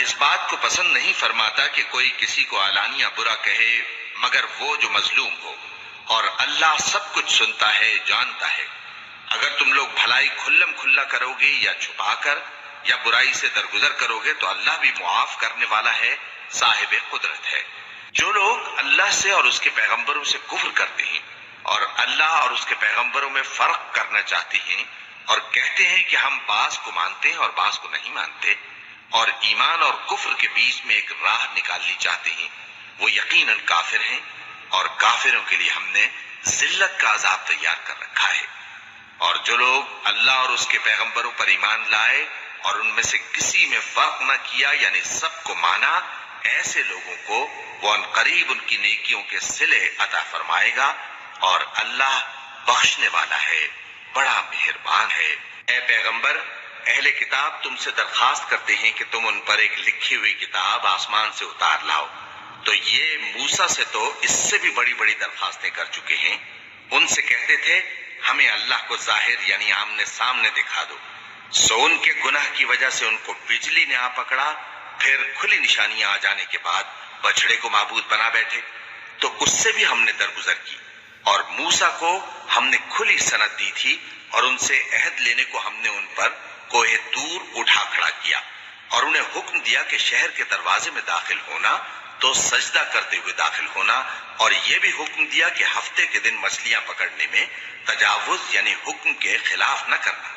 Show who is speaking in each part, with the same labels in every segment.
Speaker 1: اس بات کو پسند نہیں فرماتا کہ کوئی کسی کو علانیہ برا کہے مگر وہ جو مظلوم ہو، اور اللہ سب کچھ سنتا ہے، جانتا ہے۔ اگر تم لوگ بھلائی کھلم کھلا کرو گے یا چھپا کر یا برائی سے درگزر کرو گے تو اللہ بھی معاف کرنے والا ہے، صاحب قدرت ہے۔ جو لوگ اللہ سے اور اس کے پیغمبروں سے کفر کرتے ہیں اور اللہ اور اس کے پیغمبروں میں فرق کرنا چاہتے ہیں اور کہتے ہیں کہ ہم بعض کو مانتے ہیں اور بعض کو نہیں مانتے، اور ایمان اور کفر کے بیچ میں ایک راہ نکالنی چاہتے ہیں، وہ یقیناً کافر ہیں، اور کافروں کے لیے ہم نے ذلت کا عذاب تیار کر رکھا ہے۔ اور جو لوگ اللہ اور اس کے پیغمبروں پر ایمان لائے اور ان میں سے کسی میں فرق نہ کیا، یعنی سب کو مانا، ایسے لوگوں کو وہ عنقریب ان کی نیکیوں کے صلے عطا فرمائے گا، اور اللہ بخشنے والا ہے، بڑا مہربان ہے۔ اے پیغمبر، اہل کتاب تم سے درخواست کرتے ہیں کہ تم ان پر ایک لکھی ہوئی کتاب آسمان سے اتار لاؤ، تو یہ موسیٰ سے تو اس سے بھی بڑی بڑی درخواستیں کر چکے ہیں۔ ان سے کہتے تھے ہمیں اللہ کو ظاہر یعنی آمنے سامنے دکھا دو، سو ان کے گناہ کی وجہ سے ان کو بجلی نے آ پکڑا، پھر کھلی نشانیاں آ جانے کے بعد بچڑے کو معبود بنا بیٹھے، تو اس سے بھی ہم نے درگزر کی۔ اور موسیٰ کو ہم نے کھلی سند دی تھی، اور ان سے عہد لینے کو ہم نے ان پر کوہ طور اٹھا کھڑا کیا، اور انہیں حکم دیا کہ شہر کے دروازے میں داخل ہونا تو سجدہ کرتے ہوئے داخل ہونا، اور یہ بھی حکم دیا کہ ہفتے کے دن مچھلیاں پکڑنے میں تجاوز یعنی حکم کے خلاف نہ کرنا۔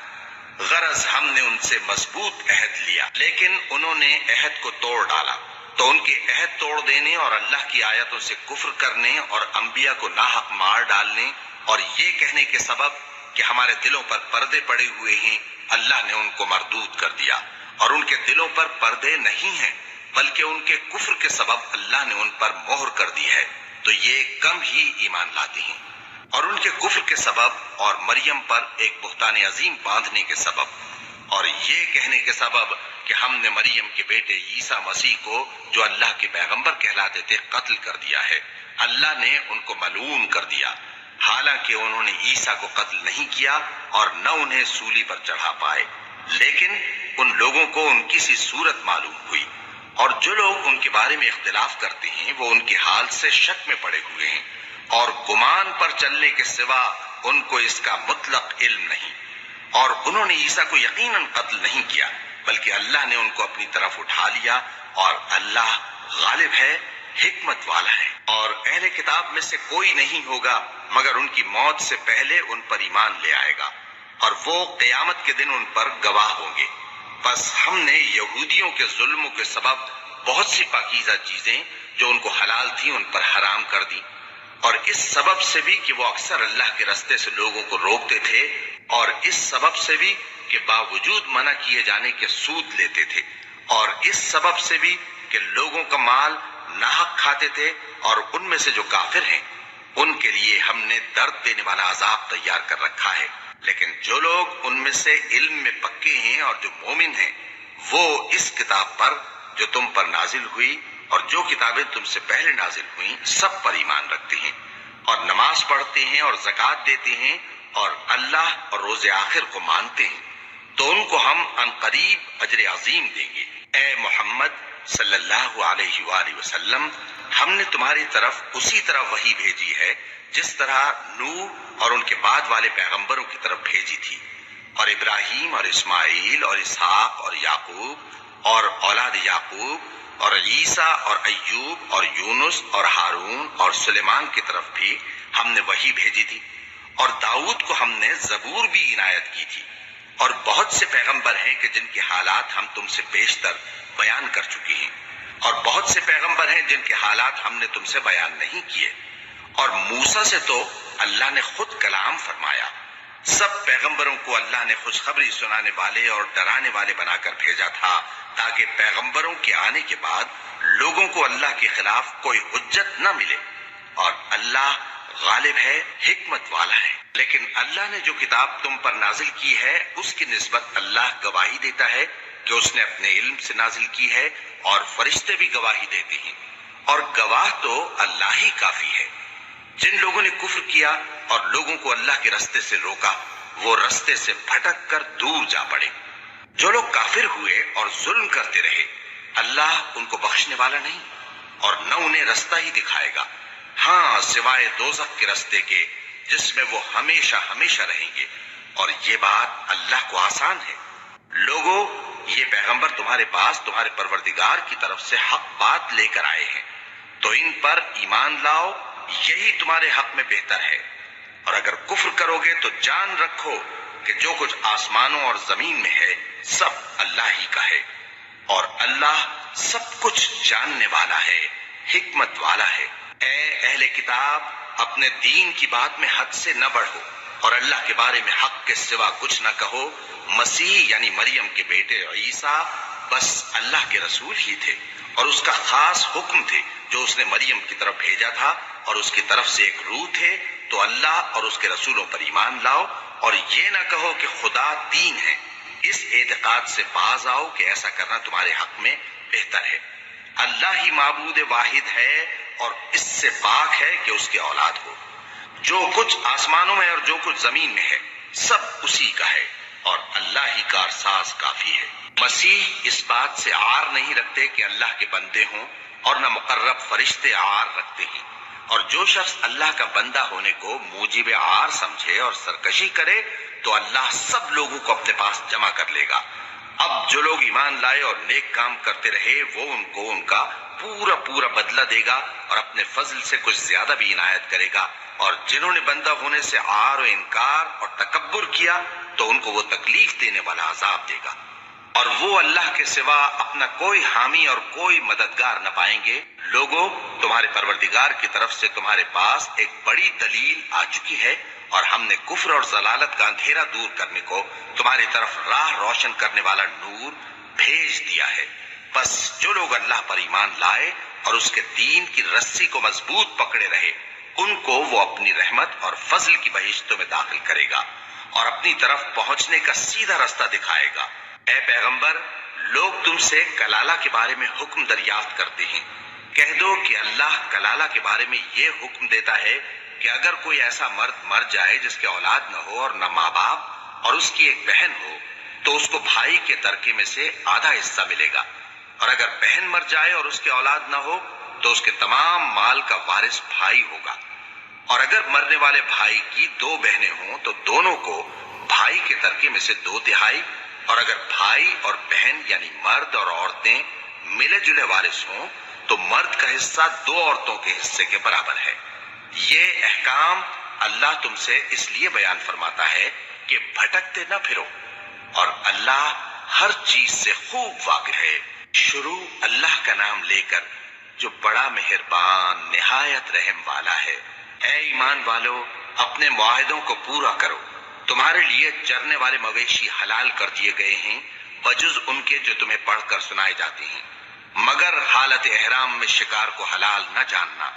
Speaker 1: غرض ہم نے ان سے مضبوط عہد لیا، لیکن انہوں نے عہد کو توڑ ڈالا، تو ان کے عہد توڑ دینے اور اللہ کی آیتوں سے کفر کرنے اور انبیاء کو ناحق مار ڈالنے اور یہ کہنے کے سبب کہ ہمارے دلوں پر پردے پڑے ہوئے ہیں، اللہ نے ان کو مردود کر دیا، اور ان کے دلوں پر پردے نہیں ہیں بلکہ ان کے کفر کے سبب اللہ نے ان پر مہر کر دی ہے، تو یہ کم ہی ایمان لاتے ہیں۔ اور ان کے کفر کے سبب اور مریم پر ایک بہتان عظیم باندھنے کے سبب اور یہ کہنے کے سبب کہ ہم نے مریم کے بیٹے عیسیٰ مسیح کو جو اللہ کے پیغمبر کہلاتے تھے قتل کر دیا ہے، اللہ نے ان کو ملعون کر دیا، حالانکہ انہوں نے عیسیٰ کو قتل نہیں کیا اور نہ انہیں سولی پر چڑھا پائے، لیکن ان لوگوں کو ان کی سی صورت معلوم ہوئی۔ اور جو لوگ ان کے بارے میں اختلاف کرتے ہیں وہ ان کے حال سے شک میں پڑے ہوئے ہیں، اور گمان پر چلنے کے سوا ان کو اس کا مطلق علم نہیں، اور انہوں نے عیسیٰ کو یقیناً قتل نہیں کیا بلکہ اللہ نے ان کو اپنی طرف اٹھا لیا، اور اللہ غالب ہے، حکمت والا ہے۔ اور اہل کتاب میں سے کوئی نہیں ہوگا مگر ان کی موت سے پہلے ان پر ایمان لے آئے گا، اور وہ قیامت کے دن ان پر گواہ ہوں گے۔ بس ہم نے یہودیوں کے ظلموں کے سبب بہت سی پاکیزہ چیزیں جو ان کو حلال تھیں ان پر حرام کر دی، اور اس سبب سے بھی کہ وہ اکثر اللہ کے رستے سے لوگوں کو روکتے تھے، اور اس سبب سے بھی کہ باوجود منع کیے جانے کے سود لیتے تھے، اور اس سبب سے بھی کہ لوگوں کا مال ناحق کھاتے تھے، اور ان میں سے جو کافر ہیں ان کے لیے ہم نے درد دینے والا عذاب تیار کر رکھا ہے۔ لیکن جو لوگ ان میں سے علم میں پکے ہیں اور جو مومن ہیں وہ اس کتاب پر جو تم پر نازل ہوئی اور جو کتابیں تم سے پہلے نازل ہوئیں سب پر ایمان رکھتے ہیں، اور نماز پڑھتے ہیں اور زکوٰۃ دیتے ہیں اور اللہ اور روز آخر کو مانتے ہیں، تو ان کو ہم عنقریب اجر عظیم دیں گے۔ اے محمد صلی اللہ علیہ وآلہ وسلم، ہم نے تمہاری طرف اسی طرح وحی بھیجی ہے جس طرح نوح اور ان کے بعد والے پیغمبروں کی طرف بھیجی تھی، اور ابراہیم اور اسماعیل اور اسحاق اور یعقوب اور اولاد یعقوب اور عیسیٰ اور ایوب اور یونس اور ہارون اور سلیمان کی طرف بھی ہم نے وحی بھیجی تھی، اور داؤد کو ہم نے زبور بھی عنایت کی تھی، اور بہت سے پیغمبر ہیں کہ جن کے حالات ہم تم سے بیشتر بیان کر چکے ہیں، اور بہت سے پیغمبر ہیں جن کے حالات ہم نے تم سے بیان نہیں کیے، اور موسیٰ سے تو اللہ نے خود کلام فرمایا۔ سب پیغمبروں کو اللہ نے خوشخبری سنانے والے اور ڈرانے والے بنا کر بھیجا تھا تاکہ پیغمبروں کے آنے کے بعد لوگوں کو اللہ کے خلاف کوئی حجت نہ ملے، اور اللہ غالب ہے، حکمت والا ہے۔ لیکن اللہ نے جو کتاب تم پر نازل کی ہے اس کی نسبت اللہ گواہی دیتا ہے کہ اس نے اپنے علم سے نازل کی ہے، اور فرشتے بھی گواہی دیتے ہیں، اور گواہ تو اللہ ہی کافی ہے۔ جن لوگوں نے کفر کیا اور لوگوں کو اللہ کے رستے سے روکا وہ رستے سے بھٹک کر دور جا پڑے۔ جو لوگ کافر ہوئے اور ظلم کرتے رہے اللہ ان کو بخشنے والا نہیں اور نہ انہیں رستہ ہی دکھائے گا، ہاں سوائے دوزخ کے رستے کے جس میں وہ ہمیشہ ہمیشہ رہیں گے، اور یہ بات اللہ کو آسان ہے۔ لوگو، یہ پیغمبر تمہارے پاس تمہارے پروردگار کی طرف سے حق بات لے کر آئے ہیں، تو ان پر ایمان لاؤ، یہی تمہارے حق میں بہتر ہے، اور اگر کفر کرو گے تو جان رکھو کہ جو کچھ آسمانوں اور زمین میں ہے سب اللہ ہی کا ہے، اور اللہ سب کچھ جاننے والا ہے، حکمت والا ہے۔ اے اہل کتاب، اپنے دین کی بات میں حد سے نہ بڑھو، اور اللہ کے بارے میں حق کے سوا کچھ نہ کہو۔ مسیح یعنی مریم کے بیٹے عیسیٰ بس اللہ کے رسول ہی تھے، اور اس کا خاص حکم تھے جو اس نے مریم کی طرف بھیجا تھا، اور اس کی طرف سے ایک روح تھے۔ تو اللہ اور اس کے رسولوں پر ایمان لاؤ، اور یہ نہ کہو کہ خدا تین ہے، اس اعتقاد سے باز آؤ کہ ایسا کرنا تمہارے حق میں بہتر ہے۔ اللہ ہی معبود واحد ہے اور اس سے پاک ہے کہ اس کی اولاد ہو۔ جو کچھ آسمانوں میں اور جو کچھ زمین میں ہے سب اسی کا ہے، اور اللہ ہی کارساز کافی ہے۔ مسیح اس بات سے عار نہیں رکھتے کہ اللہ کے بندے ہوں، اور نہ مقرب فرشتے عار رکھتے ہیں، اور جو شخص اللہ کا بندہ ہونے کو موجب عار سمجھے اور سرکشی کرے تو اللہ سب لوگوں کو اپنے پاس جمع کر لے گا۔ اب جو لوگ ایمان لائے اور نیک کام کرتے رہے وہ ان کو ان کا پورا پورا بدلہ دے گا، اور اپنے فضل سے کچھ زیادہ بھی عنایت کرے گا، اور جنہوں نے بندہ ہونے سے عار و انکار اور تکبر کیا تو ان کو وہ تکلیف دینے والا عذاب دے گا، اور وہ اللہ کے سوا اپنا کوئی حامی اور کوئی مددگار نہ پائیں گے۔ لوگوں، تمہارے پروردگار کی طرف سے تمہارے پاس ایک بڑی دلیل آ چکی ہے، اور ہم نے کفر اور ضلالت کا اندھیرا دور کرنے کو تمہاری طرف راہ روشن کرنے والا نور بھیج دیا ہے۔ بس جو لوگ اللہ پر ایمان لائے اور اس کے دین کی رسی کو مضبوط پکڑے رہے، ان کو وہ اپنی رحمت اور فضل کی بہشتوں میں داخل کرے گا، اور اپنی طرف پہنچنے کا سیدھا راستہ دکھائے گا۔ اے پیغمبر، لوگ تم سے کلالہ کے بارے میں حکم دریافت کرتے ہیں، کہہ دو کہ اللہ کلالہ کے بارے میں یہ حکم دیتا ہے کہ اگر کوئی ایسا مرد مر جائے جس کے اولاد نہ ہو اور نہ ماں باپ، اور اس کی ایک بہن ہو، تو اس کو بھائی کے ترکے میں سے آدھا حصہ ملے گا، اور اگر بہن مر جائے اور اس کے اولاد نہ ہو تو اس کے تمام مال کا وارث بھائی ہوگا، اور اگر مرنے والے بھائی کی دو بہنیں ہوں تو دونوں کو بھائی کے ترکے میں سے 2/3، اور اگر بھائی اور بہن یعنی مرد اور عورتیں ملے جلے وارث ہوں تو مرد کا حصہ 2 عورتوں کے حصے کے برابر ہے۔ یہ احکام اللہ تم سے اس لیے بیان فرماتا ہے کہ بھٹکتے نہ پھرو، اور اللہ ہر چیز سے خوب واقف ہے۔ شروع اللہ کا نام لے کر جو بڑا مہربان نہایت رحم والا ہے۔ اے ایمان والو، اپنے معاہدوں کو پورا کرو۔ تمہارے لیے چرنے والے مویشی حلال کر دیے گئے ہیں بجز ان کے جو تمہیں پڑھ کر سنائے جاتے ہیں، مگر حالت احرام میں شکار کو حلال نہ جاننا۔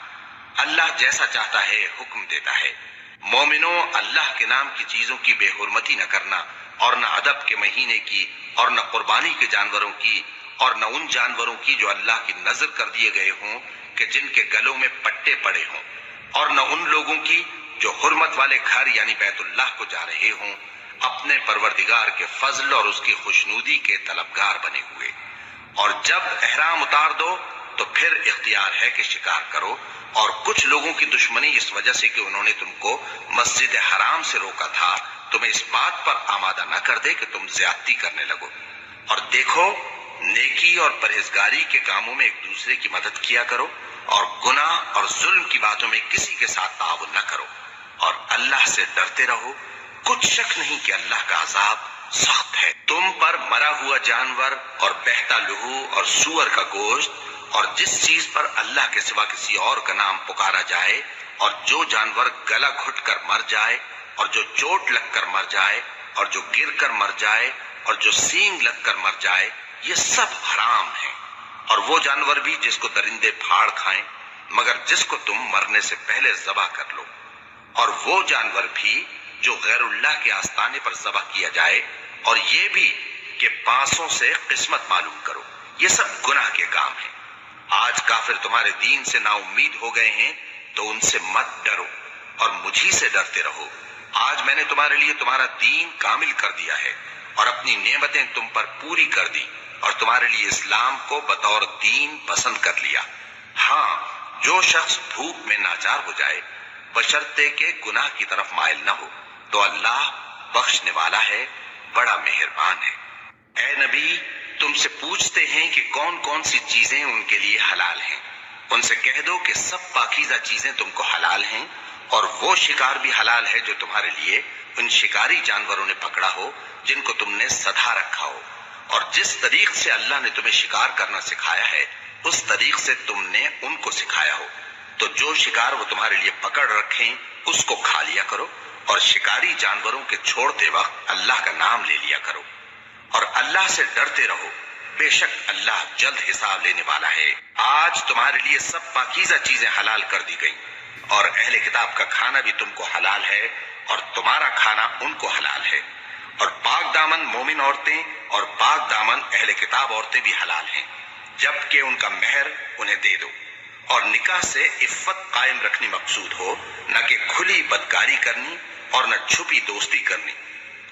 Speaker 1: اللہ جیسا چاہتا ہے حکم دیتا ہے۔ مومنوں، اللہ کے نام کی چیزوں کی بے حرمتی نہ کرنا، اور نہ ادب کے مہینے کی، اور نہ قربانی کے جانوروں کی، اور نہ ان جانوروں کی جو اللہ کی نذر کر دیے گئے ہوں کہ جن کے گلوں میں پٹے پڑے ہوں، اور نہ ان لوگوں کی جو حرمت والے گھر یعنی بیت اللہ کو جا رہے ہوں، اپنے پروردگار کے فضل اور اس کی خوشنودی کے طلبگار بنے ہوئے۔ اور جب احرام اتار دو تو پھر اختیار ہے کہ شکار کرو، اور کچھ لوگوں کی دشمنی اس وجہ سے کہ انہوں نے تم کو مسجد حرام سے روکا تھا تمہیں اس بات پر آمادہ نہ کر دے کہ تم زیادتی کرنے لگو۔ اور دیکھو، نیکی اور پرہیزگاری کے کاموں میں ایک دوسرے کی مدد کیا کرو، اور گناہ اور ظلم کی باتوں میں کسی کے ساتھ تعاون نہ کرو، اور اللہ سے ڈرتے رہو۔ کچھ شک نہیں کہ اللہ کا عذاب سخت ہے۔ تم پر مرا ہوا جانور اور بہتا لہو اور سور کا گوشت، اور جس چیز پر اللہ کے سوا کسی اور کا نام پکارا جائے، اور جو جانور گلا گھٹ کر مر جائے، اور جو چوٹ لگ کر مر جائے، اور جو گر کر مر جائے، اور جو سینگ لگ کر مر جائے، یہ سب حرام ہیں۔ اور وہ جانور بھی جس کو درندے پھاڑ کھائیں، مگر جس کو تم مرنے سے پہلے ذبح کر لو، اور وہ جانور بھی جو غیر اللہ کے آستانے پر ذبح کیا جائے، اور یہ بھی کہ پانسوں سے قسمت معلوم کرو۔ یہ سب گناہ کے کام ہیں۔ آج کافر تمہارے دین سے نا امید ہو گئے ہیں تو ان سے مت ڈرو، اور مجھی سے ڈرتے رہو۔ آج میں نے تمہارے لیے تمہارا دین کامل کر دیا ہے، اور اپنی نعمتیں تم پر پوری کر دی، اور تمہارے لیے اسلام کو بطور دین پسند کر لیا۔ ہاں، جو شخص بھوک میں ناچار ہو جائے بشرطے کہ گناہ کی طرف مائل نہ ہو تو اللہ بخشنے والا ہے، بڑا مہربان ہے۔ اے نبی، تم سے پوچھتے ہیں کہ کون کون سی چیزیں ان کے لیے حلال ہیں۔ ان سے کہہ دو کہ سب پاکیزہ چیزیں تم کو حلال ہیں، اور وہ شکار بھی حلال ہے جو تمہارے لیے ان شکاری جانوروں نے پکڑا ہو جن کو تم نے سدھا رکھا ہو، اور جس طریق سے اللہ نے تمہیں شکار کرنا سکھایا ہے اس طریق سے تم نے ان کو سکھایا ہو۔ تو جو شکار وہ تمہارے لیے پکڑ رکھیں اس کو کھا لیا کرو، اور شکاری جانوروں کے چھوڑتے وقت اللہ کا نام لے لیا کرو، اور اللہ سے ڈرتے رہو، بے شک اللہ جلد حساب لینے والا ہے۔ آج تمہارے لیے سب پاکیزہ چیزیں حلال کر دی گئیں، اور اہل کتاب کا کھانا بھی تم کو حلال ہے اور تمہارا کھانا ان کو حلال ہے، اور پاک دامن مومن عورتیں اور پاک دامن اہل کتاب عورتیں بھی حلال ہیں، جبکہ ان کا مہر انہیں دے دو، اور نکاح سے عفت قائم رکھنی مقصود ہو، نہ کہ کھلی بدکاری کرنی اور نہ چھپی دوستی کرنی۔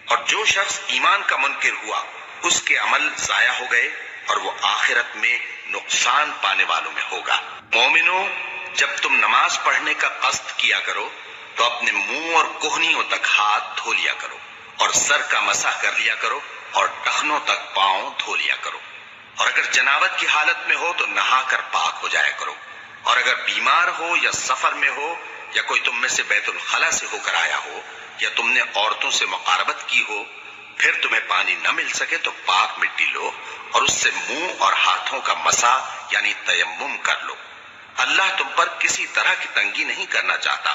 Speaker 1: اور جو شخص ایمان کا منکر ہوا اس کے عمل ضائع ہو گئے اور وہ آخرت میں نقصان پانے والوں میں ہوگا۔ مومنوں، جب تم نماز پڑھنے کا قصد کیا کرو تو اپنے منہ اور کوہنیوں تک ہاتھ دھو لیا کرو، اور سر کا مسح کر لیا کرو، اور ٹخنوں تک پاؤں دھو لیا کرو، اور اگر جنابت کی حالت میں ہو تو نہا کر پاک ہو جایا کرو، اور اگر بیمار ہو یا سفر میں ہو یا کوئی تم میں سے بیت الخلا سے ہو کر آیا ہو یا تم نے عورتوں سے مقاربت کی ہو، پھر تمہیں پانی نہ مل سکے تو پاک مٹی لو اور اس سے منہ اور ہاتھوں کا مسح یعنی تیمم کر لو۔ اللہ تم پر کسی طرح کی تنگی نہیں کرنا چاہتا،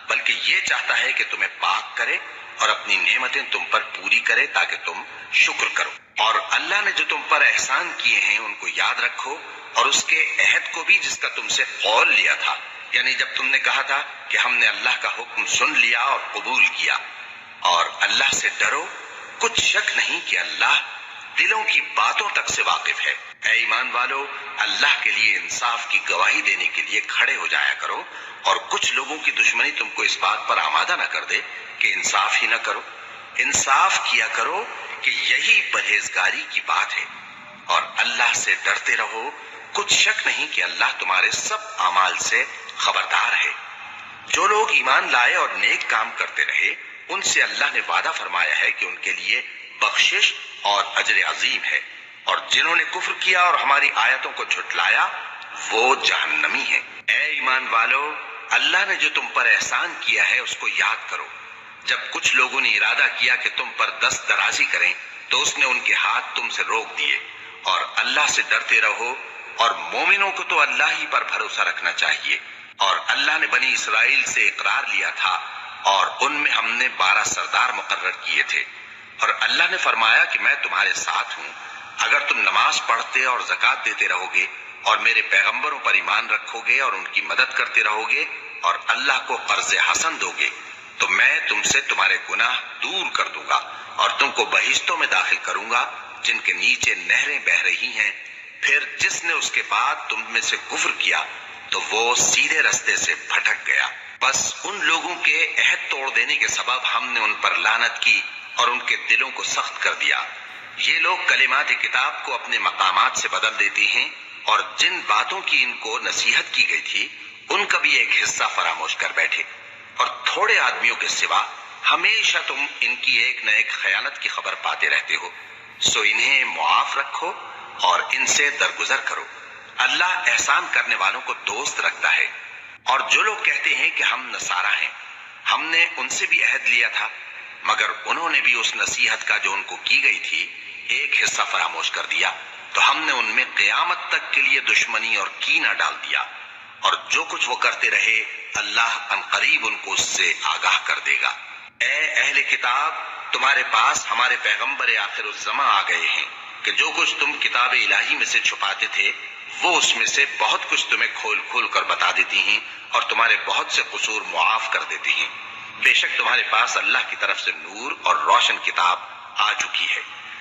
Speaker 1: بلکہ یہ چاہتا ہے کہ تمہیں پاک کرے اور اپنی نعمتیں تم پر پوری کرے تاکہ تم شکر کرو۔ اور اللہ نے جو تم پر احسان کیے ہیں ان کو یاد رکھو، اور اس کے عہد کو بھی جس کا تم سے قول لیا تھا، یعنی جب تم نے کہا تھا کہ ہم نے اللہ کا حکم سن لیا اور قبول کیا۔ اور اللہ سے ڈرو، کچھ شک نہیں کہ اللہ دلوں کی باتوں تک سے واقف ہے۔ اے ایمان والو، اللہ کے لیے انصاف کی گواہی دینے کے لیے کھڑے ہو جایا کرو، اور کچھ لوگوں کی دشمنی تم کو اس بات پر آمادہ نہ کر دے کہ انصاف ہی نہ کرو۔ انصاف کیا کرو کہ یہی پرہیزگاری کی بات ہے، اور اللہ سے ڈرتے رہو، کچھ شک نہیں کہ اللہ تمہارے سب اعمال سے خبردار ہے۔ جو لوگ ایمان لائے اور نیک کام کرتے رہے ان سے اللہ نے وعدہ فرمایا ہے کہ ان کے لیے بخشش اور اجر عظیم ہے، اور جنہوں نے کفر کیا اور ہماری آیتوں کو جھٹلایا وہ جہنمی ہیں۔ اے ایمان والو، اللہ نے جو تم پر احسان کیا ہے اس کو یاد کرو۔ جب کچھ لوگوں نے ارادہ کیا کہ تم پر دست درازی کریں تو اس نے ان کے ہاتھ تم سے روک دیے، اور اللہ سے ڈرتے رہو، اور مومنوں کو تو اللہ ہی پر بھروسہ رکھنا چاہیے۔ اور اللہ نے بنی اسرائیل سے اقرار لیا تھا اور ان میں ہم نے 12 سردار مقرر کیے تھے، اور اللہ نے فرمایا کہ میں تمہارے ساتھ ہوں، اگر تم نماز پڑھتے اور زکوٰۃ دیتے رہو گے اور میرے پیغمبروں پر ایمان رکھو گے اور ان کی مدد کرتے رہو گے اور اللہ کو قرض حسن دو گے تو میں تم سے تمہارے گناہ دور کر دوں گا اور تم کو بہشتوں میں داخل کروں گا جن کے نیچے نہریں بہہ رہی ہیں۔ پھر جس نے اس کے بعد تم میں سے کفر کیا تو وہ سیدھے رستے سے بھٹک گیا۔ بس ان لوگوں کے عہد توڑ دینے کے سبب ہم نے ان پر لعنت کی اور ان کے دلوں کو سخت کر دیا۔ یہ لوگ کلمات کتاب کو اپنے مقامات سے بدل دیتے ہیں، اور جن باتوں کی ان کو نصیحت کی گئی تھی ان کا بھی ایک حصہ فراموش کر بیٹھے، اور تھوڑے آدمیوں کے سوا ہمیشہ تم ان کی ایک نہ ایک خیانت کی خبر پاتے رہتے ہو، سو انہیں معاف رکھو اور ان سے درگزر کرو۔ اللہ احسان کرنے والوں کو دوست رکھتا ہے۔ اور جو لوگ کہتے ہیں کہ ہم نصارہ ہیں، ہم نے ان سے بھی عہد لیا تھا، مگر انہوں نے بھی اس نصیحت کا جو ان کو کی گئی تھی ایک حصہ فراموش کر دیا، تو ہم نے ان میں قیامت تک کے لیے دشمنی اور کینہ ڈال دیا، اور جو کچھ وہ کرتے رہے اللہ عنقریب ان کو اس سے آگاہ کر دے گا۔ اے اہل کتاب، تمہارے پاس ہمارے پیغمبر آخر الزماں آ گئے ہیں کہ جو کچھ تم کتاب الہی میں سے چھپاتے تھے وہ اس میں سے بہت کچھ تمہیں کھول کھول کر بتا دیتی ہیں اور تمہارے بہت سے قصور معاف کر دیتی ہیں۔ بے شک تمہارے پاس اللہ کی طرف سے نور اور روشن کتاب آ چکی ہے،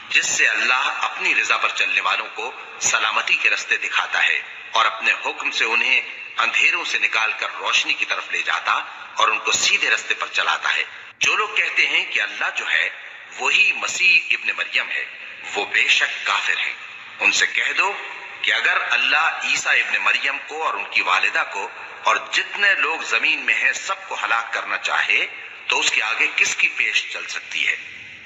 Speaker 1: جس سے اللہ اپنی رضا پر چلنے والوں کو سلامتی کے رستے دکھاتا ہے اور اپنے حکم سے انہیں اندھیروں سے نکال کر روشنی کی طرف لے جاتا اور ان کو سیدھے رستے پر چلاتا ہے۔ جو لوگ کہتے ہیں کہ اللہ جو ہے وہی مسیح ابن مریم ہے وہ بے شک کافر ہیں۔ ان سے کہہ دو کہ اگر اللہ عیسیٰ ابن مریم کو اور ان کی والدہ کو اور جتنے لوگ زمین میں ہیں سب کو ہلاک کرنا چاہے تو اس کے آگے کس کی پیش چل سکتی ہے؟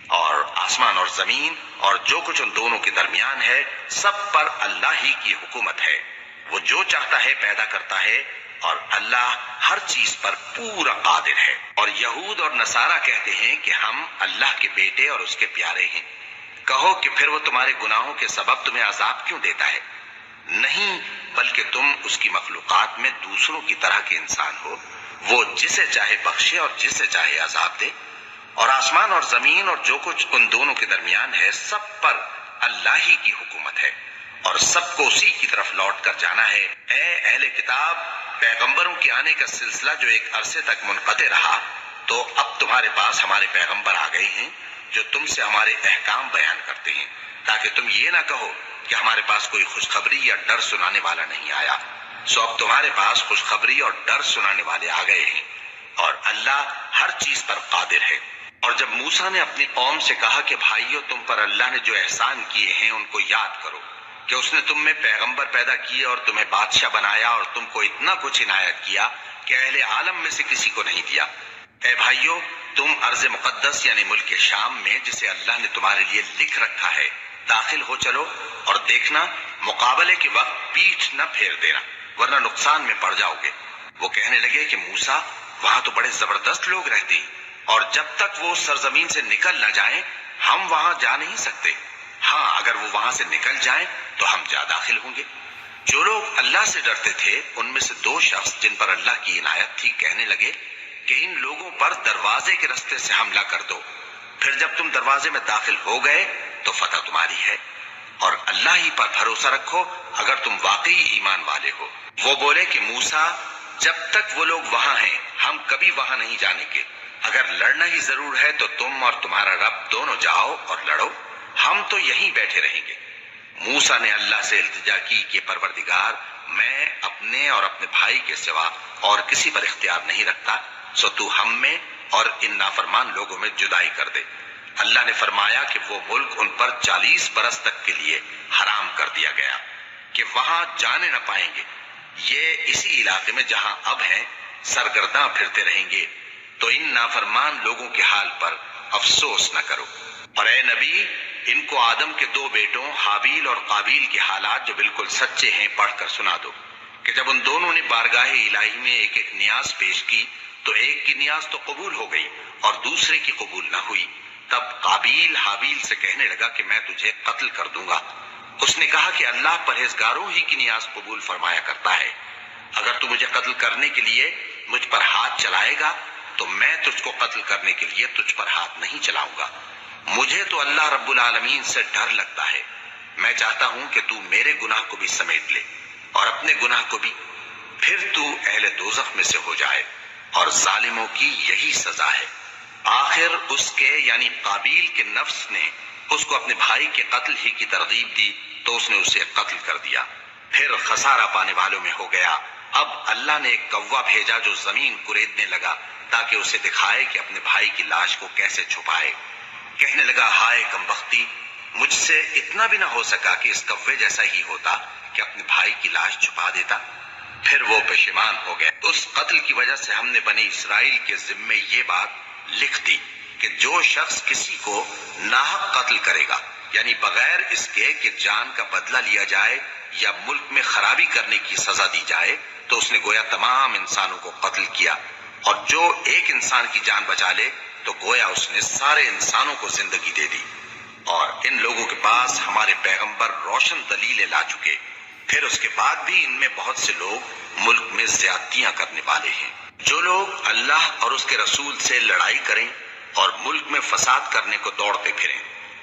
Speaker 1: اور آسمان اور زمین اور جو کچھ ان دونوں کے درمیان ہے سب پر اللہ ہی کی حکومت ہے۔ وہ جو چاہتا ہے پیدا کرتا ہے اور اللہ ہر چیز پر پورا قادر ہے۔ اور یہود اور نصارہ کہتے ہیں کہ ہم اللہ کے بیٹے اور اس کے پیارے ہیں۔ کہو کہ پھر وہ تمہارے گناہوں کے سبب تمہیں عذاب کیوں دیتا ہے؟ نہیں، بلکہ تم اس کی مخلوقات میں دوسروں کی طرح کے انسان ہو۔ وہ جسے چاہے بخشے اور جسے چاہے عذاب دے۔ اور آسمان اور زمین اور جو کچھ ان دونوں کے درمیان ہے سب پر اللہ ہی کی حکومت ہے اور سب کو اسی کی طرف لوٹ کر جانا ہے۔ اے اہل کتاب، پیغمبروں کے آنے کا سلسلہ جو ایک عرصے تک منقطع رہا، تو اب تمہارے پاس ہمارے پیغمبر آ گئے ہیں جو تم سے ہمارے احکام بیان کرتے ہیں، تاکہ تم یہ نہ کہو کہ ہمارے پاس کوئی خوشخبری یا ڈر سنانے والا نہیں آیا۔ سو اب تمہارے پاس خوشخبری اور ڈر سنانے والے آ گئے ہیں اور اللہ ہر چیز پر قادر ہے۔ اور جب موسیٰ نے اپنی قوم سے کہا کہ بھائیو، تم پر اللہ نے جو احسان کیے ہیں ان کو یاد کرو، کہ اس نے تم میں پیغمبر پیدا کیے اور تمہیں بادشاہ بنایا اور تم کو اتنا کچھ عنایت کیا کہ اہل عالم میں سے کسی کو نہیں دیا۔ اے بھائیو، تم ارض مقدس یعنی ملک شام میں جسے اللہ نے تمہارے لیے لکھ رکھا ہے داخل ہو چلو، اور دیکھنا مقابلے کے وقت پیٹھ نہ پھیر دینا ورنہ نقصان میں پڑ جاؤ گے۔ وہ کہنے لگے کہ موسیٰ، وہاں تو بڑے زبردست لوگ رہتے ہیں اور جب تک وہ سرزمین سے نکل نہ جائیں ہم وہاں جا نہیں سکتے۔ ہاں، اگر وہ وہاں سے نکل جائیں تو ہم جا داخل ہوں گے۔ جو لوگ اللہ سے ڈرتے تھے ان میں سے دو شخص جن پر اللہ کی عنایت تھی کہنے لگے کہ ان لوگوں پر دروازے کے راستے سے حملہ کر دو، پھر جب تم دروازے میں داخل ہو گئے تو فتح تمہاری ہے، اور اللہ ہی پر بھروسہ رکھو اگر تم واقعی ایمان والے ہو۔ وہ بولے کہ موسیٰ، جب تک وہ لوگ وہاں ہیں ہم کبھی وہاں نہیں جانے کے، اگر لڑنا ہی ضرور ہے تو تم اور تمہارا رب دونوں جاؤ اور لڑو، ہم تو یہیں بیٹھے رہیں گے۔ موسیٰ نے اللہ سے التجا کی کہ پروردگار، میں اپنے اور اپنے بھائی کے سوا اور کسی پر اختیار نہیں رکھتا، سو تو ہم میں اور ان نافرمان لوگوں میں جدائی کر دے۔ اللہ نے فرمایا کہ وہ ملک ان پر 40 برس تک کے لیے حرام کر دیا گیا کہ وہاں جانے نہ پائیں گے۔ یہ اسی علاقے میں جہاں اب ہیں سرگرداں پھرتے رہیں گے، تو ان نافرمان لوگوں کے حال پر افسوس نہ کرو۔ اور اے نبی، ان کو آدم کے دو بیٹوں حابیل اور قابیل کے حالات جو بالکل سچے ہیں پڑھ کر سنا دو کہ جب ان دونوں نے بارگاہ الہی میں ایک ایک نیاز پیش کی تو ایک کی نیاز تو قبول ہو گئی اور دوسرے کی قبول نہ ہوئی۔ تب قابیل حابیل سے کہنے لگا کہ میں تجھے قتل کر دوں گا۔ اس نے کہا کہ اللہ پرہیزگاروں ہی کی نیاز قبول فرمایا کرتا ہے، اگر تو مجھے قتل کرنے کے لیے مجھ پر ہاتھ چلائے گا تو میں تجھ کو قتل کرنے کے لیے تجھ پر ہاتھ نہیں چلاؤں گا۔ مجھے تو اللہ رب العالمین سے ڈر لگتا ہے، میں چاہتا ہوں کہ تو میرے گناہ کو بھی سمیٹ لے اور اپنے گناہ کو بھی، پھر تو اہل دوزخ میں سے ہو جائے، اور ظالموں کی یہی سزا ہے۔ آخر اس کے یعنی قابیل کے نفس نے اس کو اپنے بھائی کے قتل ہی کی ترغیب دی تو اس نے اسے قتل کر دیا، پھر خسارہ پانے والوں میں ہو گیا۔ اب اللہ نے ایک کوا بھیجا جو زمین کریدنے لگا تاکہ اسے دکھائے کہ اپنے بھائی کی لاش کو کیسے چھپائے۔ کہنے لگا، ہائے کمبختی، مجھ سے اتنا بھی نہ ہو سکا کہ اس کوے جیسا ہی ہوتا کہ اپنے بھائی کی لاش چھپا دیتا۔ پھر وہ پشیمان ہو گئے۔ اس قتل کی وجہ سے ہم نے بنی اسرائیل کے ذمے یہ بات لکھ دی کہ جو شخص کسی کو ناحق قتل کرے گا، یعنی بغیر اس کے کہ جان کا بدلہ لیا جائے یا ملک میں خرابی کرنے کی سزا دی جائے، تو اس نے گویا تمام انسانوں کو قتل کیا، اور جو ایک انسان کی جان بچا لے تو گویا اس نے سارے انسانوں کو زندگی دے دی۔ اور ان لوگوں کے پاس ہمارے پیغمبر روشن دلیلیں لا چکے، پھر اس کے بعد بھی ان میں بہت سے لوگ ملک میں زیادتیاں کرنے والے ہیں۔ جو لوگ اللہ اور اس کے رسول سے لڑائی کریں اور ملک میں فساد کرنے کو دوڑتے پھریں،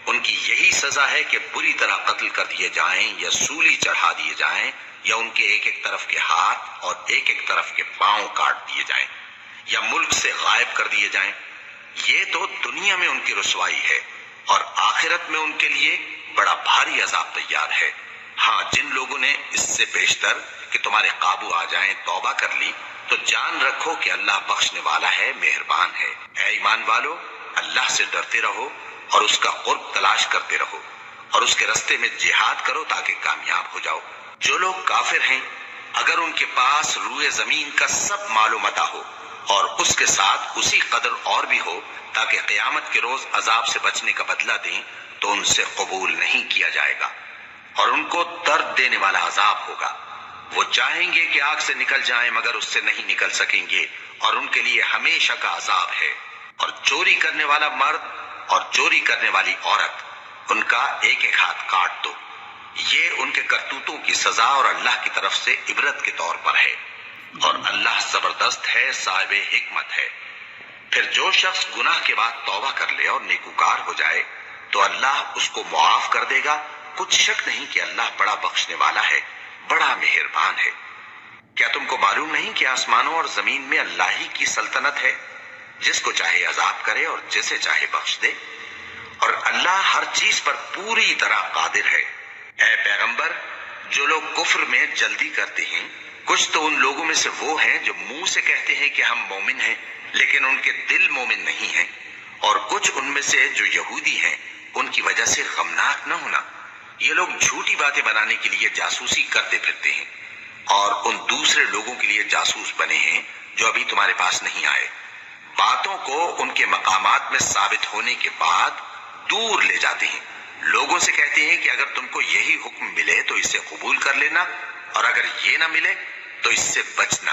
Speaker 1: ان کی یہی سزا ہے کہ بری طرح قتل کر دیے جائیں یا سولی چڑھا دیے جائیں، یا ان کے ایک ایک طرف کے ہاتھ اور ایک ایک طرف کے پاؤں کاٹ دیے جائیں، یا ملک سے غائب کر دیے جائیں۔ یہ تو دنیا میں ان کی رسوائی ہے، اور آخرت میں ان کے لیے بڑا بھاری عذاب تیار ہے۔ ہاں، جن لوگوں نے اس سے بیشتر کہ تمہارے قابو آ جائیں توبہ کر لی تو جان رکھو کہ اللہ بخشنے والا ہے، مہربان ہے۔ اے ایمان والو، اللہ سے ڈرتے رہو اور اس کا قرب تلاش کرتے رہو، اور اس کے رستے میں جہاد کرو تاکہ کامیاب ہو جاؤ۔ جو لوگ کافر ہیں اگر ان کے پاس روئے زمین کا سب مال و متاع ہو اور اس کے ساتھ اسی قدر اور بھی ہو تاکہ قیامت کے روز عذاب سے بچنے کا بدلہ دیں تو ان سے قبول نہیں کیا جائے گا اور ان کو درد دینے والا عذاب ہوگا۔ وہ چاہیں گے کہ آگ سے نکل جائیں مگر اس سے نہیں نکل سکیں گے اور ان کے لیے ہمیشہ کا عذاب ہے۔ اور چوری کرنے والا مرد اور چوری کرنے والی عورت ان کا ایک ایک ہاتھ کاٹ دو، یہ ان کے کرتوتوں کی سزا اور اللہ کی طرف سے عبرت کے طور پر ہے، اور اللہ زبردست ہے، صاحب حکمت ہے۔ پھر جو شخص گناہ کے بعد توبہ کر لے اور نیکوکار ہو جائے تو اللہ اس کو معاف کر دے گا۔ کچھ شک نہیں کہ اللہ بڑا بخشنے والا ہے، بڑا مہربان ہے۔ کیا تم کو معلوم نہیں کہ آسمانوں اور زمین میں اللہ ہی کی سلطنت ہے، جس کو چاہے عذاب کرے اور جسے چاہے بخش دے، اور اللہ ہر چیز پر پوری طرح قادر ہے۔ اے پیغمبر، جو لوگ کفر میں جلدی کرتے ہیں کچھ تو ان لوگوں میں سے وہ ہیں جو منہ سے کہتے ہیں کہ ہم مومن ہیں لیکن ان کے دل مومن نہیں ہیں، اور کچھ ان میں سے جو یہودی ہیں ان کی وجہ سے غمناک نہ ہونا۔ یہ لوگ جھوٹی باتیں بنانے کے لیے جاسوسی کرتے پھرتے ہیں اور ان دوسرے لوگوں کے لیے جاسوس بنے ہیں جو ابھی تمہارے پاس نہیں آئے۔ باتوں کو ان کے مقامات میں ثابت ہونے کے بعد دور لے جاتے ہیں، لوگوں سے کہتے ہیں کہ اگر تم کو یہی حکم ملے تو اسے قبول کر لینا، اور اگر یہ نہ ملے تو اس سے بچنا،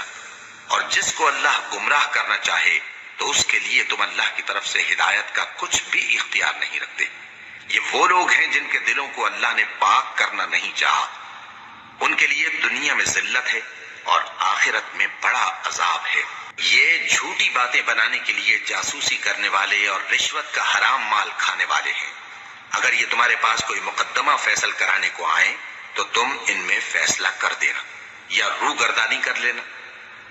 Speaker 1: اور جس کو اللہ گمراہ کرنا چاہے تو اس کے لیے تم اللہ کی طرف سے ہدایت کا کچھ بھی اختیار نہیں رکھتے۔ یہ وہ لوگ ہیں جن کے دلوں کو اللہ نے پاک کرنا نہیں چاہا، ان کے لیے دنیا میں ذلت ہے اور آخرت میں بڑا عذاب ہے۔ یہ جھوٹی باتیں بنانے کے لیے جاسوسی کرنے والے اور رشوت کا حرام مال کھانے والے ہیں۔ اگر یہ تمہارے پاس کوئی مقدمہ فیصل کرانے کو آئیں تو تم ان میں فیصلہ کر دینا یا روگردانی کر لینا،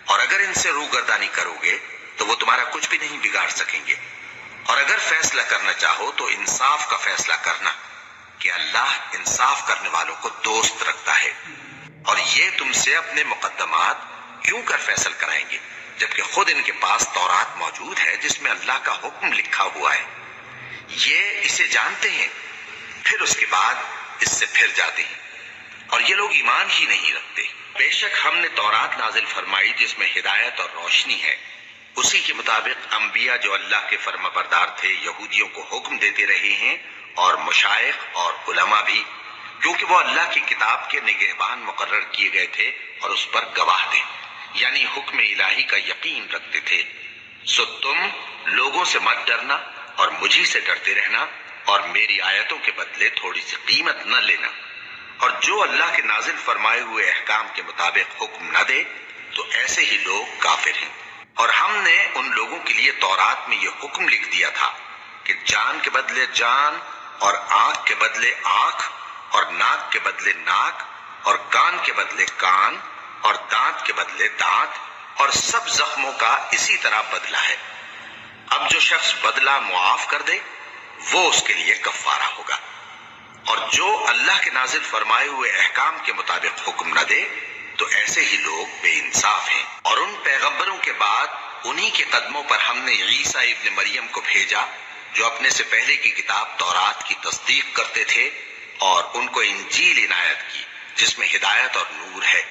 Speaker 1: اور اگر ان سے روگردانی کرو گے تو وہ تمہارا کچھ بھی نہیں بگاڑ سکیں گے، اور اگر فیصلہ کرنا چاہو تو انصاف کا فیصلہ کرنا کہ اللہ انصاف کرنے والوں کو دوست رکھتا ہے۔ اور یہ تم سے اپنے مقدمات کیوں کر فیصل کرائیں گے جبکہ خود ان کے پاس تورات موجود ہے جس میں اللہ کا حکم لکھا ہوا ہے۔ یہ اسے جانتے ہیں پھر اس کے بعد اس سے پھر جاتے ہیں، اور یہ لوگ ایمان ہی نہیں رکھتے۔ بے شک ہم نے تورات نازل فرمائی جس میں ہدایت اور روشنی ہے، اسی کے مطابق انبیاء جو اللہ کے فرما بردار تھے یہودیوں کو حکم دیتے رہے ہیں، اور مشائخ اور علماء بھی، کیونکہ وہ اللہ کی کتاب کے نگہبان مقرر کیے گئے تھے اور اس پر گواہ تھے، یعنی حکم الہی کا یقین رکھتے تھے۔ سو تم لوگوں سے مت ڈرنا اور مجھی سے ڈرتے رہنا، اور میری آیتوں کے بدلے تھوڑی سی قیمت نہ لینا، اور جو اللہ کے نازل فرمائے ہوئے احکام کے مطابق حکم نہ دے تو ایسے ہی لوگ کافر ہیں۔ اور ہم نے ان لوگوں کے لیے تورات میں یہ حکم لکھ دیا تھا کہ جان کے بدلے جان، اور آنکھ کے بدلے آنکھ، اور ناک کے بدلے ناک، اور کان کے بدلے کان، اور دانت کے بدلے دانت، اور سب زخموں کا اسی طرح بدلہ ہے۔ اب جو شخص بدلہ معاف کر دے وہ اس کے لیے کفارہ ہوگا، اور جو اللہ کے نازل فرمائے ہوئے احکام کے مطابق حکم نہ دے تو ایسے ہی لوگ بے انصاف ہیں۔ اور ان پیغمبروں کے بعد انہی کے قدموں پر ہم نے عیسیٰ ابن مریم کو بھیجا جو اپنے سے پہلے کی کتاب تورات کی تصدیق کرتے تھے، اور ان کو انجیل عنایت کی جس میں ہدایت اور نور ہے،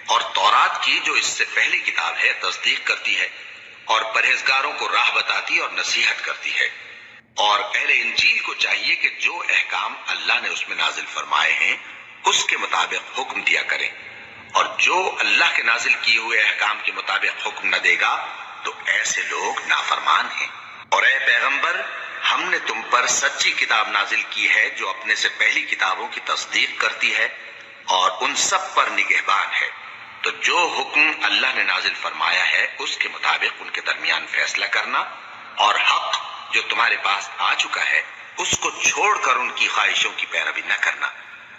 Speaker 1: اور تورات کی جو اس سے پہلی کتاب ہے تصدیق کرتی ہے اور پرہیزگاروں کو راہ بتاتی اور نصیحت کرتی ہے۔ اور اہل انجیل کو چاہیے کہ جو احکام اللہ نے اس میں نازل فرمائے ہیں اس کے مطابق حکم دیا کریں، اور جو اللہ کے نازل کیے ہوئے احکام کے مطابق حکم نہ دے گا تو ایسے لوگ نافرمان ہیں۔ اور اے پیغمبر، ہم نے تم پر سچی کتاب نازل کی ہے جو اپنے سے پہلی کتابوں کی تصدیق کرتی ہے اور ان سب پر نگہبان ہے، تو جو حکم اللہ نے نازل فرمایا ہے اس کے مطابق ان کے درمیان فیصلہ کرنا، اور حق جو تمہارے پاس آ چکا ہے اس کو چھوڑ کر ان کی خواہشوں کی پیروی نہ کرنا۔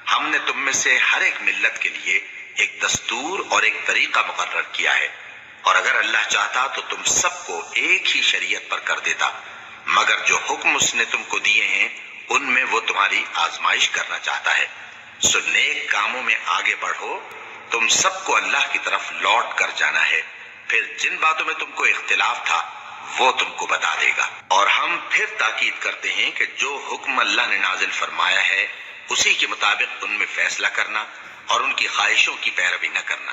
Speaker 1: ہم نے تم میں سے ہر ایک ملت کے لیے ایک دستور اور ایک طریقہ مقرر کیا ہے، اور اگر اللہ چاہتا تو تم سب کو ایک ہی شریعت پر کر دیتا، مگر جو حکم اس نے تم کو دیے ہیں ان میں وہ تمہاری آزمائش کرنا چاہتا ہے۔ سو نیک کاموں میں آگے بڑھو، تم سب کو اللہ کی طرف لوٹ کر جانا ہے، پھر جن باتوں میں تم کو اختلاف تھا وہ تم کو بتا دے گا۔ اور ہم پھر تاکید کرتے ہیں کہ جو حکم اللہ نے نازل فرمایا ہے اسی کے مطابق ان میں فیصلہ کرنا اور ان کی خواہشوں کی پیروی نہ کرنا،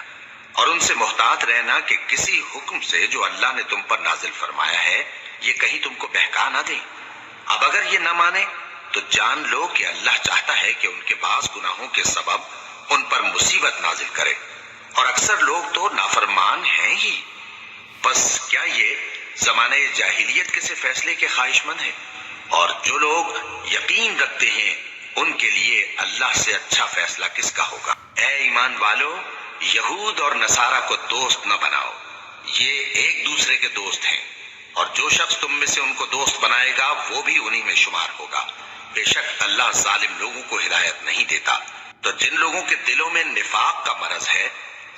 Speaker 1: اور ان سے محتاط رہنا کہ کسی حکم سے جو اللہ نے تم پر نازل فرمایا ہے یہ کہیں تم کو بہکا نہ دیں۔ اب اگر یہ نہ مانے تو جان لو کہ اللہ چاہتا ہے کہ ان کے بعض گناہوں کے سبب ان پر مصیبت نازل کرے، اور اکثر لوگ تو نافرمان ہیں ہی۔ بس کیا یہ زمانہ جاہلیت کے سے فیصلے کے خواہش مند ہیں؟ اور جو لوگ یقین رکھتے ہیں ان کے لیے اللہ سے اچھا فیصلہ کس کا ہوگا۔ اے ایمان والو، یہود اور نصارہ کو دوست نہ بناؤ، یہ ایک دوسرے کے دوست ہیں، اور جو شخص تم میں سے ان کو دوست بنائے گا وہ بھی انہی میں شمار ہوگا۔ بے شک اللہ ظالم لوگوں کو ہدایت نہیں دیتا۔ تو جن لوگوں کے دلوں میں نفاق کا مرض ہے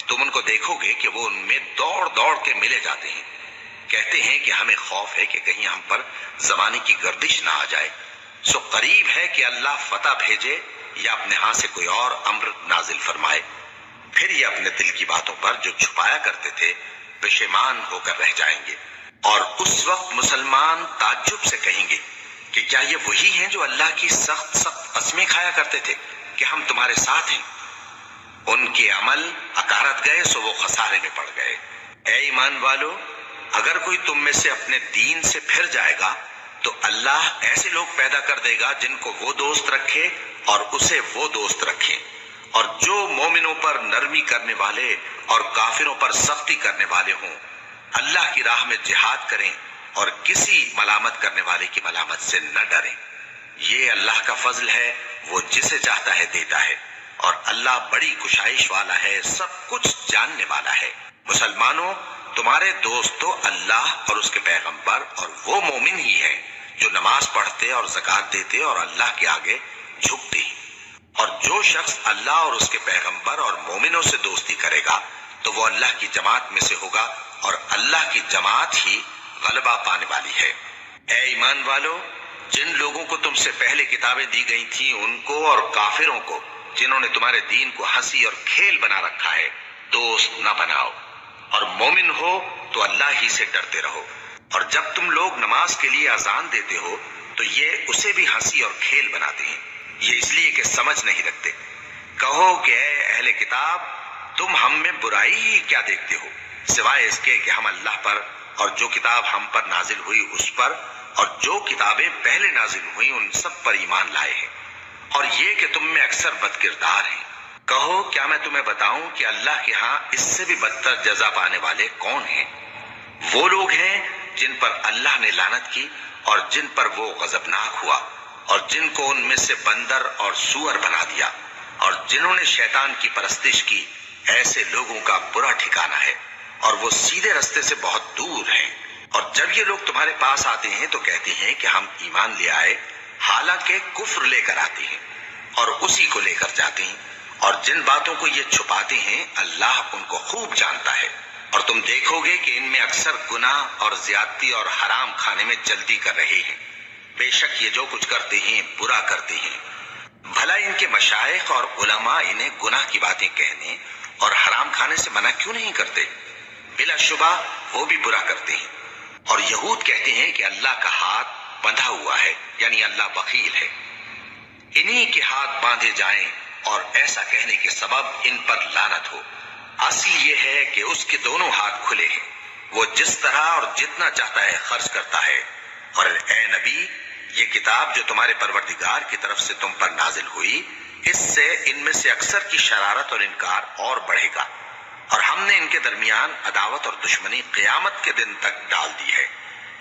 Speaker 1: تم ان کو دیکھو گے کہ وہ ان میں دوڑ دوڑ کے ملے جاتے ہیں، کہتے ہیں کہ ہمیں خوف ہے کہ کہیں ہم پر زمانے کی گردش نہ آ جائے، سو قریب ہے کہ اللہ فتح بھیجے یا اپنے ہاں سے کوئی اور امر نازل فرمائے، پھر یہ اپنے دل کی باتوں پر جو چھپایا کرتے تھے پشیمان ہو کر رہ جائیں گے۔ اور اس وقت مسلمان تعجب سے کہیں گے کہ کیا یہ وہی ہیں جو اللہ کی سخت سخت قسمیں کھایا کرتے تھے کہ ہم تمہارے ساتھ ہیں؟ ان کے عمل اکارت گئے سو وہ خسارے میں پڑ گئے۔ اے ایمان والو، اگر کوئی تم میں سے اپنے دین سے پھر جائے گا تو اللہ ایسے لوگ پیدا کر دے گا جن کو وہ دوست رکھے اور اسے وہ دوست رکھیں، اور جو مومنوں پر نرمی کرنے والے اور کافروں پر سختی کرنے والے ہوں، اللہ کی راہ میں جہاد کریں اور کسی ملامت کرنے والے کی ملامت سے نہ ڈریں۔ یہ اللہ کا فضل ہے، وہ جسے چاہتا ہے دیتا ہے، اور اللہ بڑی کشائش والا ہے، سب کچھ جاننے والا ہے۔ مسلمانوں، تمہارے دوست تو اللہ اور اس کے پیغمبر اور وہ مومن ہی ہیں جو نماز پڑھتے اور زکوٰۃ دیتے اور اللہ کے آگے جھکتے ہیں۔ اور جو شخص اللہ اور اس کے پیغمبر اور مومنوں سے دوستی کرے گا تو وہ اللہ کی جماعت میں سے ہوگا، اور اللہ کی جماعت ہی غلبہ پانے والی ہے۔ اے ایمان والو، جن لوگوں کو تم سے پہلے کتابیں دی گئی تھیں ان کو اور کافروں کو جنہوں نے تمہارے دین کو ہنسی اور کھیل بنا رکھا ہے دوست نہ بناؤ، اور مومن ہو تو اللہ ہی سے ڈرتے رہو۔ اور جب تم لوگ نماز کے لیے اذان دیتے ہو تو یہ اسے بھی ہنسی اور کھیل بناتے ہیں، یہ اس لیے کہ سمجھ نہیں رکھتے۔ کہو کہ اے اہل کتاب، تم ہم میں برائی ہی کیا دیکھتے ہو، سوائے اس کے کہ ہم اللہ پر اور جو کتاب ہم پر نازل ہوئی اس پر اور جو کتابیں پہلے نازل ہوئیں ان سب پر ایمان لائے ہیں، اور یہ کہ تم میں اکثر بد کردار ہیں۔ کہو کیا میں تمہیں بتاؤں کہ اللہ کے ہاں اس سے بھی بدتر جزا پانے والے کون ہیں؟ وہ لوگ ہیں جن پر اللہ نے لعنت کی اور جن پر وہ غضبناک ہوا، اور جن کو ان میں سے بندر اور سور بنا دیا، اور جنہوں نے شیطان کی پرستش کی، ایسے لوگوں کا برا ٹھکانہ ہے، اور وہ سیدھے رستے سے بہت دور ہیں۔ اور جب یہ لوگ تمہارے پاس آتے ہیں تو کہتے ہیں کہ ہم ایمان لے آئے، حالانکہ کفر لے کر آتے ہیں اور اسی کو لے کر جاتے ہیں، اور جن باتوں کو یہ چھپاتے ہیں اللہ ان کو خوب جانتا ہے۔ اور تم دیکھو گے کہ ان میں اکثر گناہ اور زیادتی اور حرام کھانے میں جلدی کر رہے ہیں، بے شک یہ جو کچھ کرتے ہیں برا کرتے ہیں۔ بھلا ان کے مشائخ اور علماء انہیں گناہ کی باتیں کہنے اور حرام کھانے سے منع کیوں نہیں کرتے؟ بلا شبہ وہ بھی برا کرتے ہیں۔ اور یہود کہتے ہیں کہ اللہ کا ہاتھ بندھا ہوا ہے، یعنی اللہ بخیل ہے، انہی کے ہاتھ باندھے جائیں، اور ایسا کہنے کے سبب ان پر لعنت ہو۔ اصل یہ ہے کہ اس کے دونوں ہاتھ کھلے ہیں، وہ جس طرح اور جتنا چاہتا ہے خرچ کرتا ہے۔ اور اے نبی، یہ کتاب جو تمہارے پروردگار کی طرف سے تم پر نازل ہوئی، اس سے ان میں سے اکثر کی شرارت اور انکار اور بڑھے گا، اور ہم نے ان کے درمیان عداوت اور دشمنی قیامت کے دن تک ڈال دی ہے۔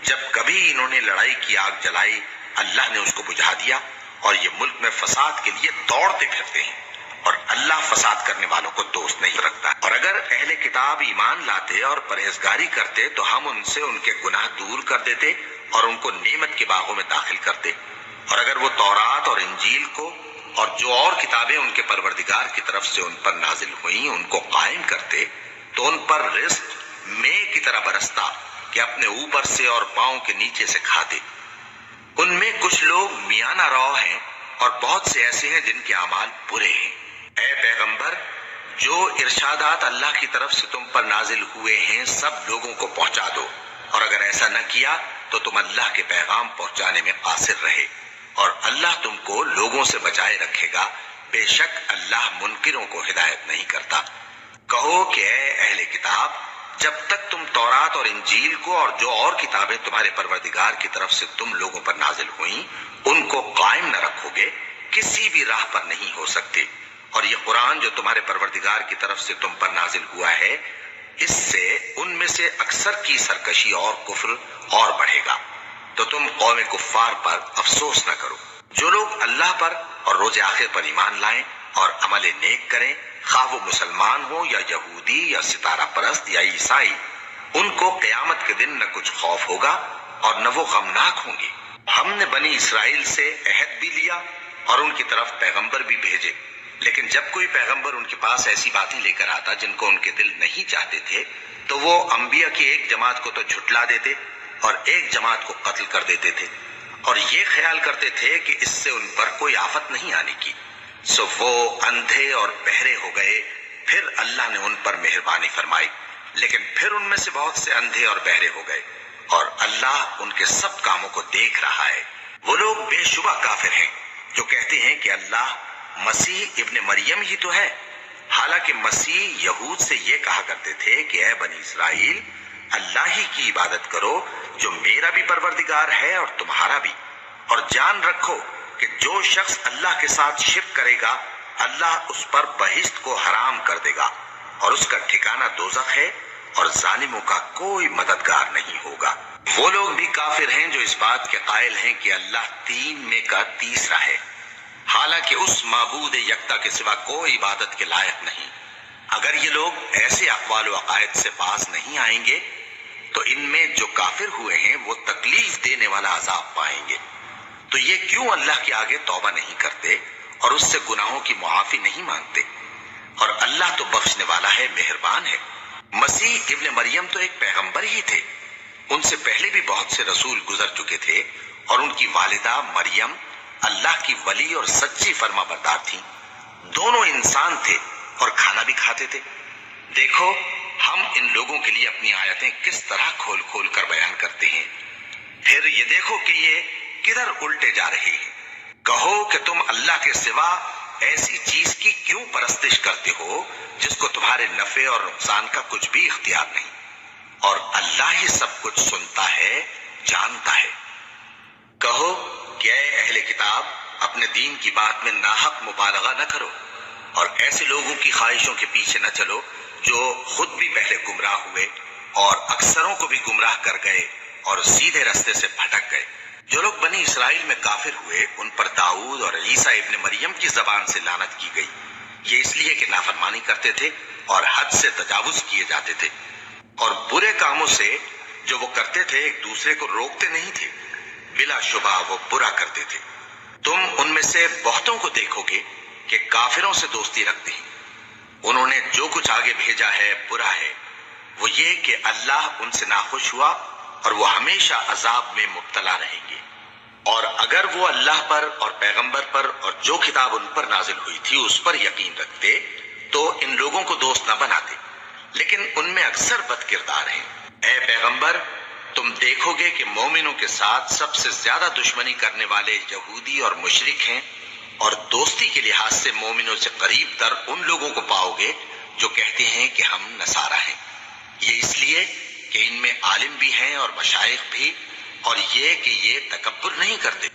Speaker 1: جب کبھی انہوں نے لڑائی کی آگ جلائی اللہ نے اس کو بجھا دیا، اور یہ ملک میں فساد کے لیے دوڑتے پھرتے ہیں، اور اللہ فساد کرنے والوں کو دوست نہیں رکھتا۔ اور اگر اہل کتاب ایمان لاتے اور پرہیزگاری کرتے تو ہم ان سے ان کے گناہ دور کر دیتے اور ان کو نعمت کے باغوں میں داخل کرتے۔ اور اگر وہ تورات اور انجیل کو اور جو اور کتابیں ان کے پروردگار کی طرف سے ان پر نازل ہوئیں ان کو قائم کرتے تو ان پر رزق مے کی طرح برستا کہ اپنے اوپر سے اور پاؤں کے نیچے سے کھاتے۔ ان میں کچھ لوگ میانہ رو ہیں اور بہت سے ایسے ہیں جن کے اعمال برے ہیں۔ اے پیغمبر، جو ارشادات اللہ کی طرف سے تم پر نازل ہوئے ہیں سب لوگوں کو پہنچا دو، اور اگر ایسا نہ کیا تو تم اللہ کے پیغام پہنچانے میں قاصر رہے۔ اور اللہ تم کو لوگوں سے بچائے رکھے گا، بے شک اللہ منکروں کو ہدایت نہیں کرتا۔ کہو کہ اے اہل کتاب، جب تک تم تورات اور انجیل کو اور جو اور کتابیں تمہارے پروردگار کی طرف سے تم لوگوں پر نازل ہوئیں ان کو قائم نہ رکھو گے، کسی بھی راہ پر نہیں ہو سکتے۔ اور یہ قرآن جو تمہارے پروردگار کی طرف سے تم پر نازل ہوا ہے، اس سے ان میں سے اکثر کی سرکشی اور کفر اور بڑھے گا، تو تم قوم کفار پر افسوس نہ کرو۔ جو لوگ اللہ پر اور روز آخر پر ایمان لائیں اور عمل نیک کریں، خواہ وہ مسلمان ہو یا یہودی یا ستارہ پرست یا عیسائی، ان کو قیامت کے دن نہ کچھ خوف ہوگا اور نہ وہ غمناک ہوں گے۔ ہم نے بنی اسرائیل سے عہد بھی لیا اور ان کی طرف پیغمبر بھی بھیجے، لیکن جب کوئی پیغمبر ان کے پاس ایسی باتیں لے کر آتا جن کو ان کے دل نہیں چاہتے تھے، تو وہ انبیاء کی ایک جماعت کو تو جھٹلا دیتے اور ایک جماعت کو قتل کر دیتے تھے، اور یہ خیال کرتے تھے کہ اس سے ان پر کوئی آفت نہیں آنے کی، سو وہ اندھے اور بہرے ہو گئے۔ پھر اللہ نے ان پر مہربانی فرمائی، لیکن پھر ان میں سے بہت سے اندھے اور بہرے ہو گئے، اور اللہ ان کے سب کاموں کو دیکھ رہا ہے۔ وہ لوگ بے شبہ کافر ہیں جو کہتے ہیں کہ اللہ مسیح ابن مریم ہی تو ہے، حالانکہ مسیح یہود سے یہ کہا کرتے تھے کہ اے بنی اسرائیل، اللہ ہی کی عبادت کرو جو میرا بھی پروردگار ہے اور تمہارا بھی، اور جان رکھو کہ جو شخص اللہ کے ساتھ شرک کرے گا اللہ اس پر بہشت کو حرام کر دے گا، اور اس کا ٹھکانہ دوزخ ہے، اور ظالموں کا کوئی مددگار نہیں ہوگا۔ وہ لوگ بھی کافر ہیں جو اس بات کے قائل ہیں کہ اللہ تین میں کا تیسرا ہے، حالانکہ اس معبود یکتا کے سوا کوئی عبادت کے لائق نہیں۔ اگر یہ لوگ ایسے اقوال و عقائد سے باز نہیں آئیں گے تو ان میں جو کافر ہوئے ہیں وہ تکلیف دینے والا عذاب پائیں گے۔ تو یہ کیوں اللہ کے آگے توبہ نہیں کرتے اور اس سے گناہوں کی معافی نہیں مانگتے؟ اور اللہ تو بخشنے والا ہے، مہربان ہے۔ مسیح ابن مریم تو ایک پیغمبر ہی تھے، ان سے پہلے بھی بہت سے رسول گزر چکے تھے، اور ان کی والدہ مریم اللہ کی ولی اور سچی فرما بردار تھیں۔ دونوں انسان تھے اور کھانا بھی کھاتے تھے۔ دیکھو ہم ان لوگوں کے لیے اپنی آیتیں کس طرح کھول کھول کر بیان کرتے ہیں، پھر یہ دیکھو کہ یہ کدھر الٹے جا رہے ہیں۔ کہو کہ تم اللہ کے سوا ایسی چیز کی کیوں پرستش کرتے ہو جس کو تمہارے نفع اور نقصان کا کچھ بھی اختیار نہیں، اور اللہ ہی سب کچھ سنتا ہے، جانتا ہے۔ کہو کہ اے اہل کتاب، اپنے دین کی بات میں ناحق مبالغہ نہ کرو، اور ایسے لوگوں کی خواہشوں کے پیچھے نہ چلو جو خود بھی پہلے گمراہ ہوئے اور اکثروں کو بھی گمراہ کر گئے اور سیدھے رستے سے بھٹک گئے۔ جو لوگ بنی اسرائیل میں کافر ہوئے ان پر داؤد اور عیسیٰ ابن مریم کی زبان سے لعنت کی گئی، یہ اس لیے کہ نافرمانی کرتے تھے اور حد سے تجاوز کیے جاتے تھے، اور برے کاموں سے جو وہ کرتے تھے ایک دوسرے کو روکتے نہیں تھے، بلا شبہ وہ برا کرتے تھے۔ تم ان میں سے بہتوں کو دیکھو گے کہ کافروں سے دوستی رکھتے ہیں، انہوں نے جو کچھ آگے بھیجا ہے برا ہے، وہ یہ کہ اللہ ان سے ناخوش ہوا اور وہ ہمیشہ عذاب میں مبتلا رہیں گے۔ اور اگر وہ اللہ پر اور پیغمبر پر اور جو کتاب ان پر نازل ہوئی تھی اس پر یقین رکھتے تو ان لوگوں کو دوست نہ بناتے، لیکن ان میں اکثر بد کردار ہیں۔ اے پیغمبر، تم دیکھو گے کہ مومنوں کے ساتھ سب سے زیادہ دشمنی کرنے والے یہودی اور مشرک ہیں، اور دوستی کے لحاظ سے مومنوں سے قریب تر ان لوگوں کو پاؤ گے جو کہتے ہیں کہ ہم نصارہ ہیں۔ یہ اس لیے کہ ان میں عالم بھی ہیں اور مشائخ بھی، اور یہ کہ یہ تکبر نہیں کرتے